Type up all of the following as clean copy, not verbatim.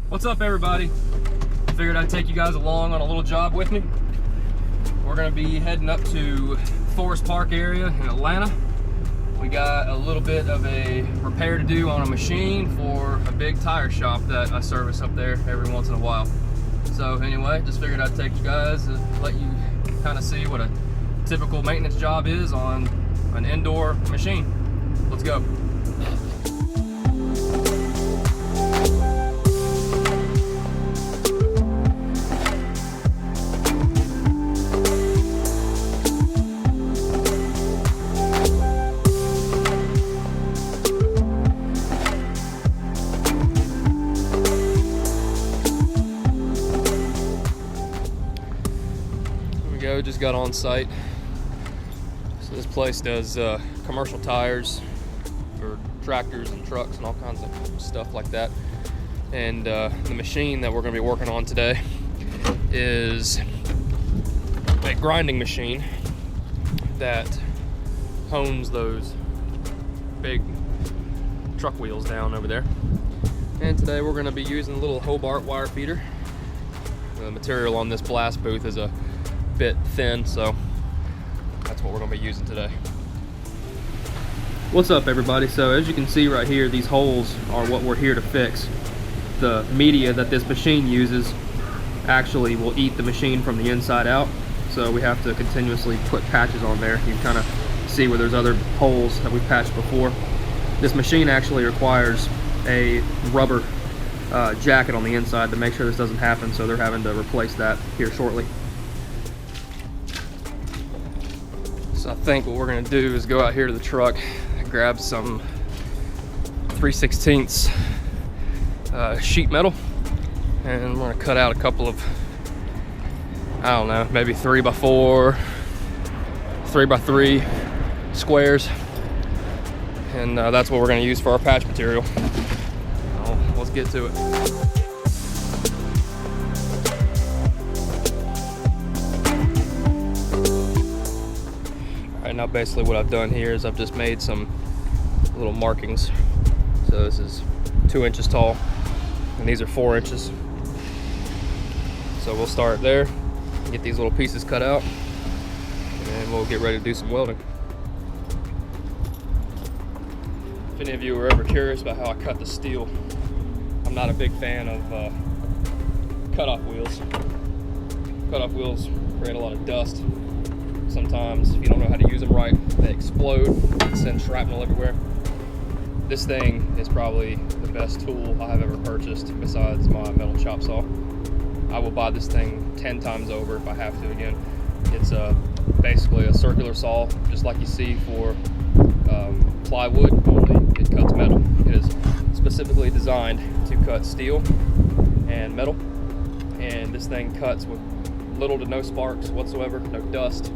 What's up, everybody? Figured I'd take you guys along on a little job with me. We're gonna be heading up to Forest Park area in Atlanta. We got a little bit of a repair to do on a machine for a big tire shop that I service up there every once in a while. So anyway, just figured I'd take you guys and let you kind of see what a typical maintenance job is on an indoor machine. Let's go. Just got on site. So this place does commercial tires for tractors and trucks and all kinds of stuff like that. And the machine that we're going to be working on today is a grinding machine that hones those big truck wheels down over there. And today we're going to be using a little Hobart wire feeder. The material on this blast booth is a bit thin, so that's what we're going to be using today. What's up, everybody? So as you can see right here, these holes are what we're here to fix. The media that this machine uses actually will eat the machine from the inside out, so we have to continuously put patches on there. You can kind of see where there's other holes that we've patched before. This machine actually requires a rubber jacket on the inside to make sure this doesn't happen, so they're having to replace that here shortly. So I think what we're going to do is go out here to the truck, grab some 3/16 sheet metal, and we're going to cut out a couple of, I don't know, maybe 3x4, 3x3 squares, and that's what we're going to use for our patch material. So let's get to it. Now basically what I've done here is I've just made some little markings. So this is 2 inches tall and these are 4 inches. So we'll start there, get these little pieces cut out, and we'll get ready to do some welding. If any of you are ever curious about how I cut the steel, I'm not a big fan of cutoff wheels. Cutoff wheels create a lot of dust. Sometimes, if you don't know how to use them right, they explode and send shrapnel everywhere. This thing is probably the best tool I have ever purchased besides my metal chop saw. I will buy this thing 10 times over if I have to again. It's basically a circular saw, just like you see for plywood, only it cuts metal. It is specifically designed to cut steel and metal, and this thing cuts with little to no sparks whatsoever, no dust.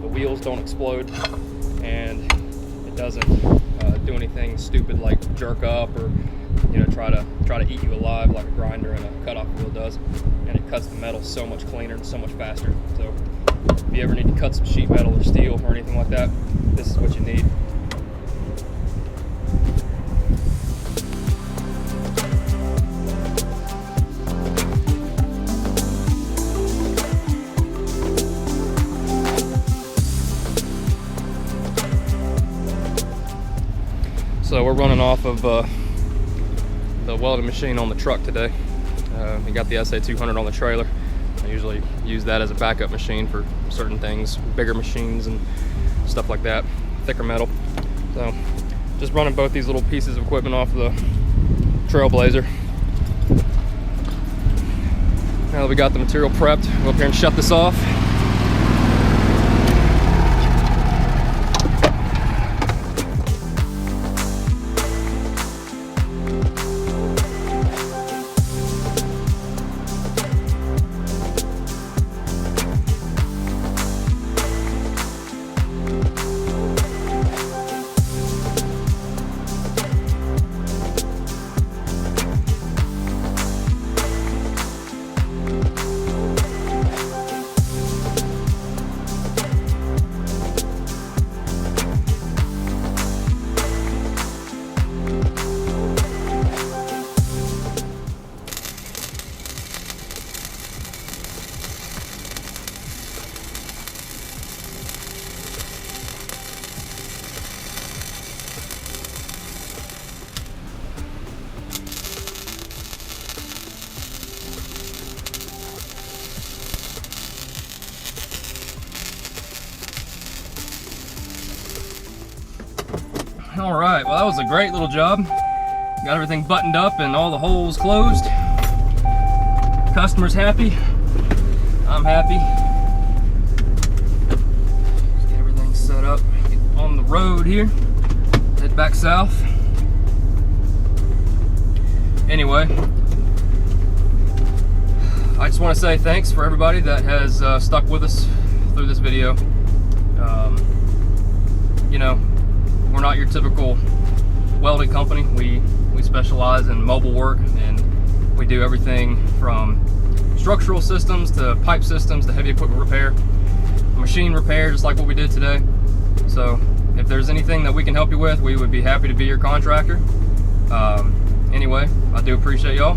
The wheels don't explode, and it doesn't do anything stupid like jerk up or try to eat you alive like a grinder and a cutoff wheel does. And it cuts the metal so much cleaner and so much faster. So if you ever need to cut some sheet metal or steel or anything like that, this is what you need. So we're running off of the welding machine on the truck today. We got the SA200 on the trailer. I usually use that as a backup machine for certain things, bigger machines and stuff like that, thicker metal. So just running both these little pieces of equipment off the Trailblazer. Now that we got the material prepped, we'll go up here and shut this off. All right, well, that was a great little job. Got everything buttoned up and all the holes closed. Customer's happy. I'm happy. Just get everything set up. Get on the road here. Head back south. Anyway, I just want to say thanks for everybody that has stuck with us through this video. You know, we're not your typical welding company. We specialize in mobile work, and we do everything from structural systems to pipe systems to heavy equipment repair, machine repair, just like what we did today. So if there's anything that we can help you with, we would be happy to be your contractor. Anyway, I do appreciate y'all.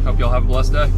Hope y'all have a blessed day.